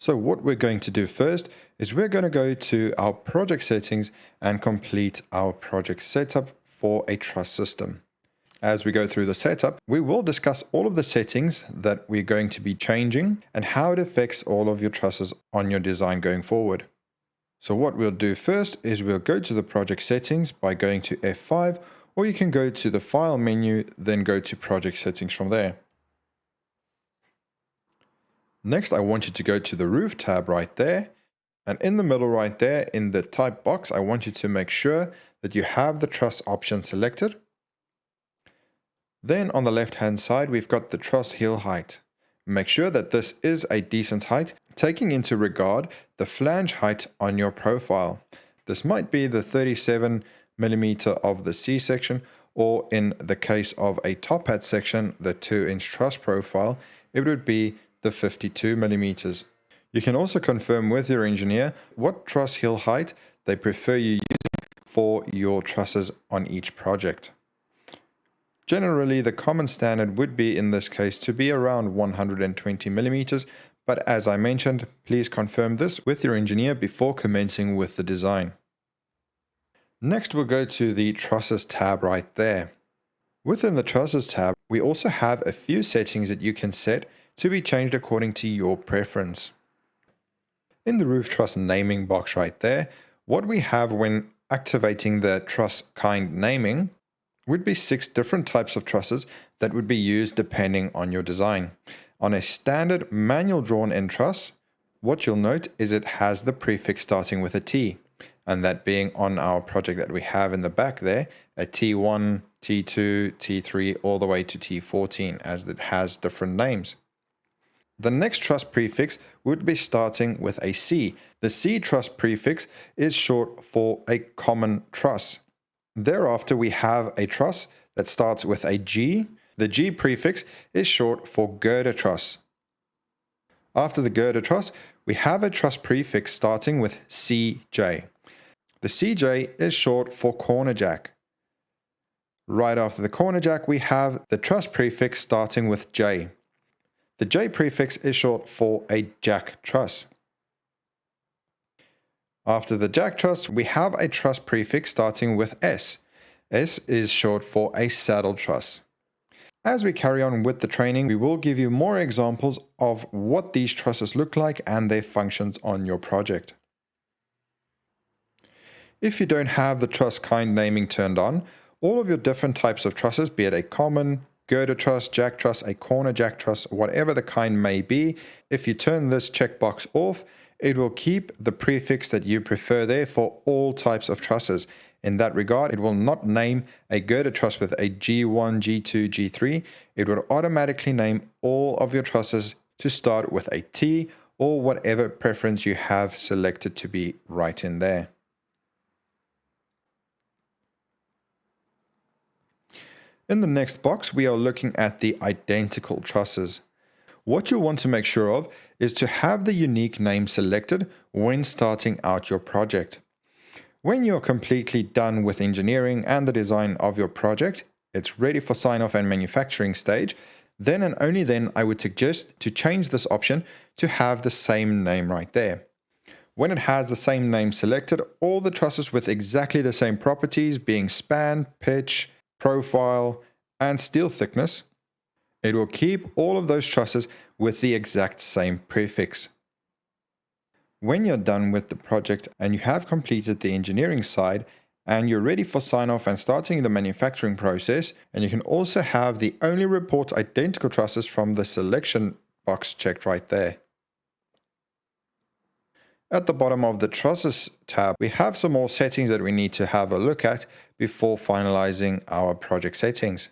So what we're going to do first is we're going to go to our project settings and complete our project setup for a truss system. As we go through the setup, we will discuss all of the settings that we're going to be changing and how it affects all of your trusses on your design going forward. So what we'll do first is we'll go to the project settings by going to F5, or you can go to the file menu, then go to project settings from there. Next, I want you to go to the roof tab right there. And in the middle right there, in the type box, I want you to make sure that you have the truss option selected. Then on the left-hand side, we've got the truss heel height. Make sure that this is a decent height, taking into regard the flange height on your profile. This might be the 37mm of the C section, or in the case of a top hat section, the 2-inch truss profile, it would be the 52mm. You can also confirm with your engineer what truss heel height they prefer you using for your trusses on each project. Generally, the common standard would be in this case to be around 120mm, but as I mentioned, please confirm this with your engineer before commencing with the design. Next, we'll go to the trusses tab right there. Within the trusses tab, we also have a few settings that you can set to be changed according to your preference. In the roof truss naming box right there, what we have when activating the truss kind naming would be 6 different types of trusses that would be used depending on your design. On a standard manual drawn in truss, what you'll note is it has the prefix starting with a T, and that being on our project that we have in the back there, a T1, T2, T3, all the way to T14, as it has different names. The next truss prefix would be starting with a C. The C truss prefix is short for a common truss. Thereafter, we have a truss that starts with a G. The G prefix is short for girder truss. After the girder truss, we have a truss prefix starting with CJ. The CJ is short for corner jack. Right after the corner jack, we have the truss prefix starting with J. The J prefix is short for a jack truss. After the jack truss, we have a truss prefix starting with S. S is short for a saddle truss. As we carry on with the training, we will give you more examples of what these trusses look like and their functions on your project. If you don't have the truss kind naming turned on, all of your different types of trusses, be it a common, girder truss, jack truss, a corner jack truss, whatever the kind may be, if you turn this checkbox off, it will keep the prefix that you prefer there for all types of trusses. In that regard, it will not name a girder truss with a G1, G2, G3. It would automatically name all of your trusses to start with a T or whatever preference you have selected to be right in there. In the next box, we are looking at the identical trusses. What you want to make sure of is to have the unique name selected when starting out your project. When you're completely done with engineering and the design of your project, it's ready for sign-off and manufacturing stage, then and only then I would suggest to change this option to have the same name right there. When it has the same name selected, all the trusses with exactly the same properties, being span, pitch, profile, and steel thickness, it will keep all of those trusses with the exact same prefix. When you're done with the project and you have completed the engineering side and you're ready for sign-off and starting the manufacturing process, and you can also have the only report identical trusses from the selection box checked right there. At the bottom of the trusses tab, we have some more settings that we need to have a look at before finalizing our project settings.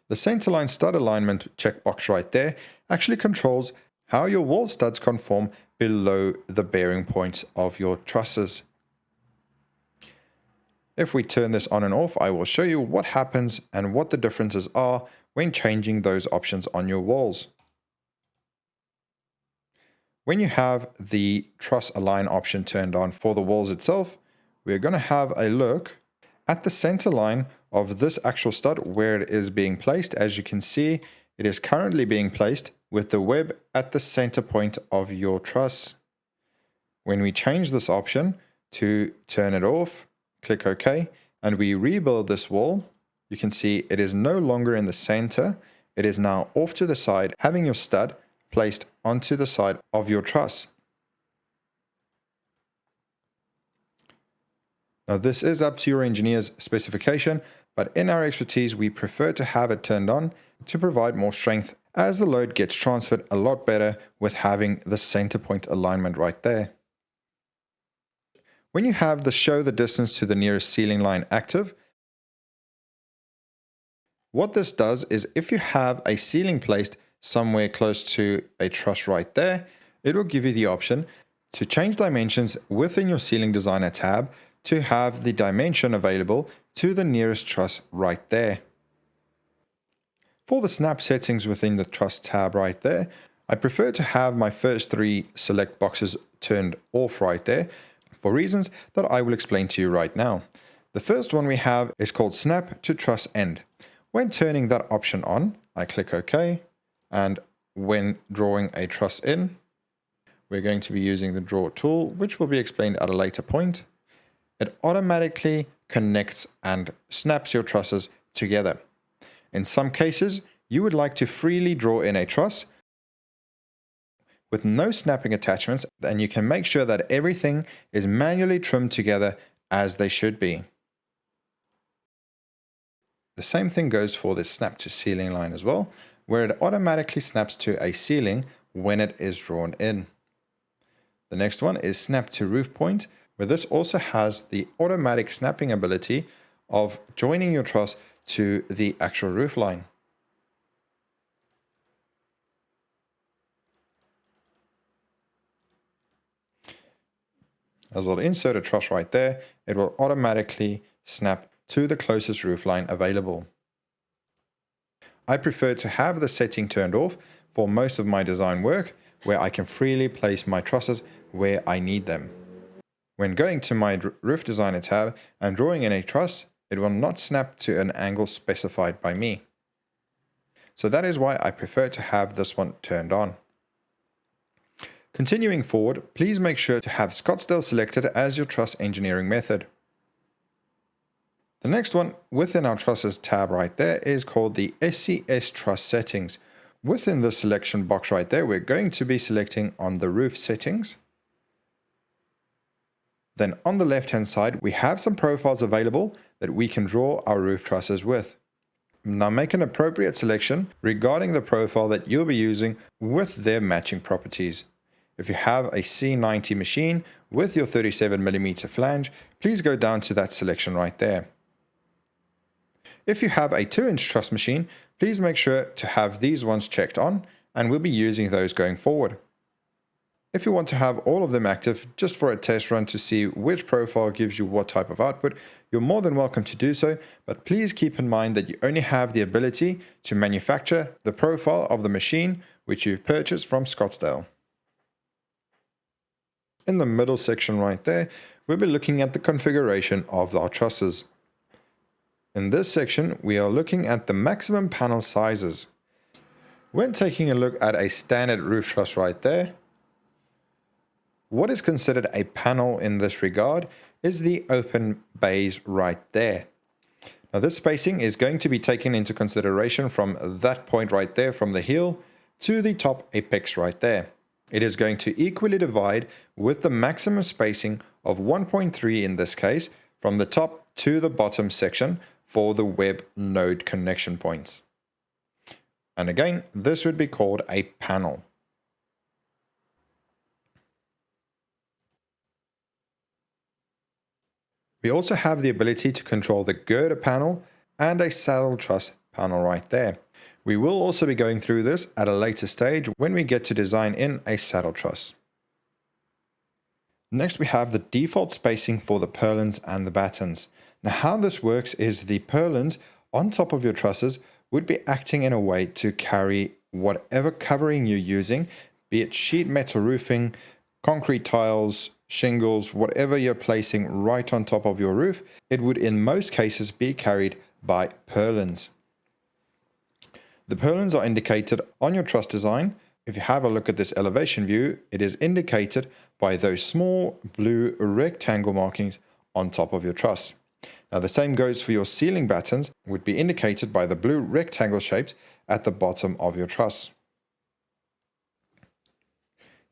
The centerline stud alignment checkbox right there actually controls how your wall studs conform below the bearing points of your trusses. If we turn this on and off, I will show you what happens and what the differences are when changing those options on your walls. When you have the truss align option turned on for the walls itself, we're going to have a look at the center line of this actual stud where it is being placed. As you can see, it is currently being placed with the web at the center point of your truss. When we change this option to turn it off, click OK, and we rebuild this wall, you can see it is no longer in the center. It is now off to the side, having your stud placed onto the side of your truss. Now this is up to your engineer's specification, but in our expertise, we prefer to have it turned on to provide more strength, as the load gets transferred a lot better with having the center point alignment right there. When you have the show the distance to the nearest ceiling line active, what this does is if you have a ceiling placed somewhere close to a truss right there, it will give you the option to change dimensions within your ceiling designer tab to have the dimension available to the nearest truss right there. For the snap settings within the truss tab right there, I prefer to have my first three select boxes turned off right there for reasons that I will explain to you right now. The first one we have is called Snap to Truss End. When turning that option on, I click OK, and when drawing a truss in, we're going to be using the draw tool, which will be explained at a later point. It automatically connects and snaps your trusses together. In some cases, you would like to freely draw in a truss with no snapping attachments, and you can make sure that everything is manually trimmed together as they should be. The same thing goes for this snap to ceiling line as well, where it automatically snaps to a ceiling when it is drawn in. The next one is snap to roof point, where this also has the automatic snapping ability of joining your truss to the actual roof line. As I'll insert a truss right there, it will automatically snap to the closest roof line available. I prefer to have the setting turned off for most of my design work, where I can freely place my trusses where I need them. When going to my roof designer tab and drawing in a truss, it will not snap to an angle specified by me. So that is why I prefer to have this one turned on. Continuing forward, please make sure to have Scottsdale selected as your truss engineering method. The next one within our trusses tab right there is called the SCS truss settings. Within the selection box right there, we're going to be selecting on the roof settings. Then on the left hand side, we have some profiles available that we can draw our roof trusses with. Now make an appropriate selection regarding the profile that you'll be using with their matching properties. If you have a C90 machine with your 37mm flange, please go down to that selection right there. If you have a 2-inch truss machine, please make sure to have these ones checked on, and we'll be using those going forward. If you want to have all of them active just for a test run to see which profile gives you what type of output, you're more than welcome to do so, but please keep in mind that you only have the ability to manufacture the profile of the machine which you've purchased from Scottsdale. In the middle section right there, we'll be looking at the configuration of our trusses. In this section, we are looking at the maximum panel sizes. When taking a look at a standard roof truss right there, what is considered a panel in this regard is the open bays right there. Now this spacing is going to be taken into consideration from that point right there, from the heel to the top apex right there. It is going to equally divide with the maximum spacing of 1.3 in this case, from the top to the bottom section for the web node connection points. And again, this would be called a panel. We also have the ability to control the girder panel and a saddle truss panel right there. We will also be going through this at a later stage when we get to design in a saddle truss. Next, we have the default spacing for the purlins and the battens. Now, how this works is the purlins on top of your trusses would be acting in a way to carry whatever covering you're using, be it sheet metal roofing, concrete tiles, shingles, whatever you're placing right on top of your roof, it would in most cases be carried by purlins. The purlins are indicated on your truss design If you have a look at this elevation view, it is indicated by those small blue rectangle markings on top of your truss. Now the same goes for your ceiling battens, would be indicated by the blue rectangle shapes at the bottom of your truss.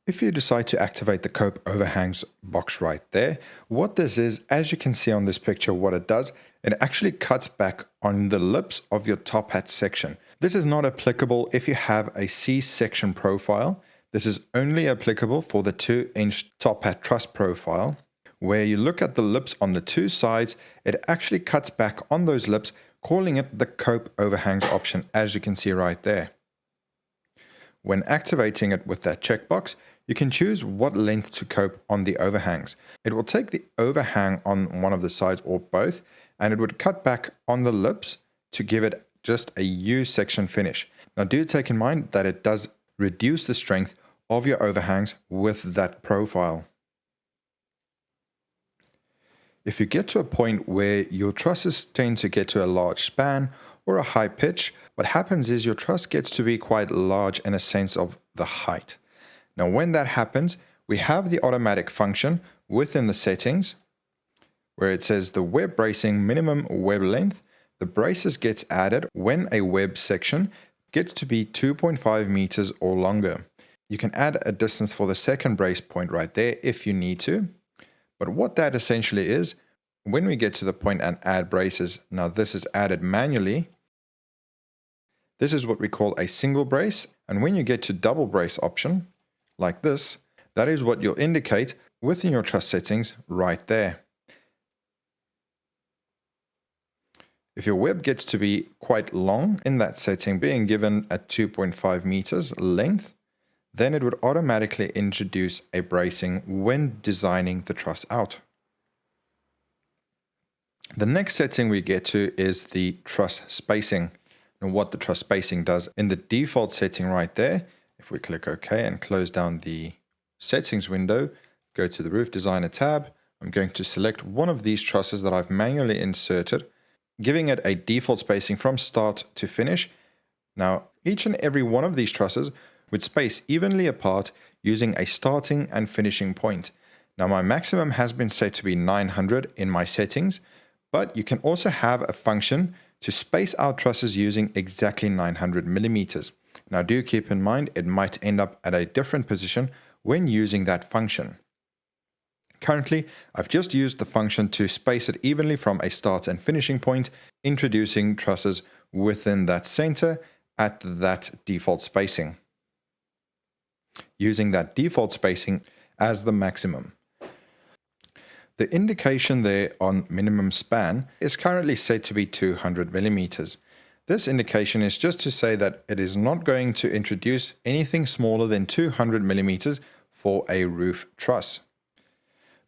If you decide to activate the cope overhangs box right there, what this is, as you can see on this picture, what it does, it actually cuts back on the lips of your top hat section. This is not applicable if you have a C-section profile. This is only applicable for the 2-inch top hat truss profile. Where you look at the lips on the two sides, it actually cuts back on those lips, calling it the cope overhangs option, as you can see right there. When activating it with that checkbox, you can choose what length to cope on the overhangs. It will take the overhang on one of the sides or both, and it would cut back on the lips to give it just a U-section finish. Now do take in mind that it does reduce the strength of your overhangs with that profile. If you get to a point where your trusses tend to get to a large span or a high pitch, what happens is your truss gets to be quite large in a sense of the height. Now when that happens, we have the automatic function within the settings where it says the web bracing minimum web length. The braces gets added when a web section gets to be 2.5 meters or longer. You can add a distance for the second brace point right there if you need to. But what that essentially is, when we get to the point and add braces, now this is added manually. This is what we call a single brace. And when you get to double brace option, like this, that is what you'll indicate within your truss settings right there. If your web gets to be quite long in that setting, being given at 2.5 meters length, then it would automatically introduce a bracing when designing the truss out. The next setting we get to is the truss spacing. And what the truss spacing does in the default setting right there, if we click OK and close down the settings window, go to the Roof Designer tab, I'm going to select one of these trusses that I've manually inserted, giving it a default spacing from start to finish. Now, each and every one of these trusses would space evenly apart using a starting and finishing point. Now, my maximum has been set to be 900 in my settings, but you can also have a function to space out trusses using exactly 900 millimeters. Now, do keep in mind it might end up at a different position when using that function. Currently, I've just used the function to space it evenly from a start and finishing point, introducing trusses within that center at that default spacing, using that default spacing as the maximum. The indication there on minimum span is currently set to be 200 millimeters. This indication is just to say that it is not going to introduce anything smaller than 200 millimeters for a roof truss.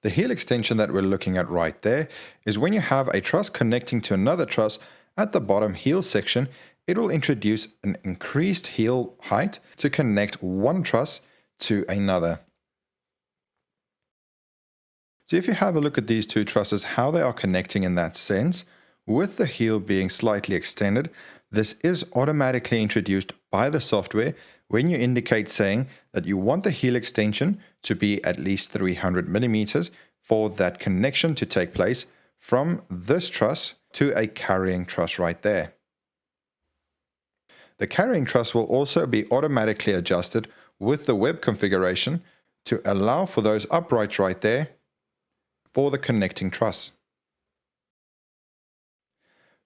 The heel extension that we're looking at right there is when you have a truss connecting to another truss at the bottom heel section, it will introduce an increased heel height to connect one truss to another. So if you have a look at these two trusses, how they are connecting in that sense, with the heel being slightly extended, this is automatically introduced by the software when you indicate saying that you want the heel extension to be at least 300 millimeters for that connection to take place from this truss to a carrying truss right there. The carrying truss will also be automatically adjusted with the web configuration to allow for those uprights right there for the connecting truss.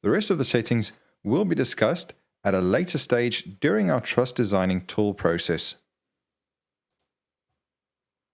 The rest of the settings will be discussed at a later stage during our truss designing tool process.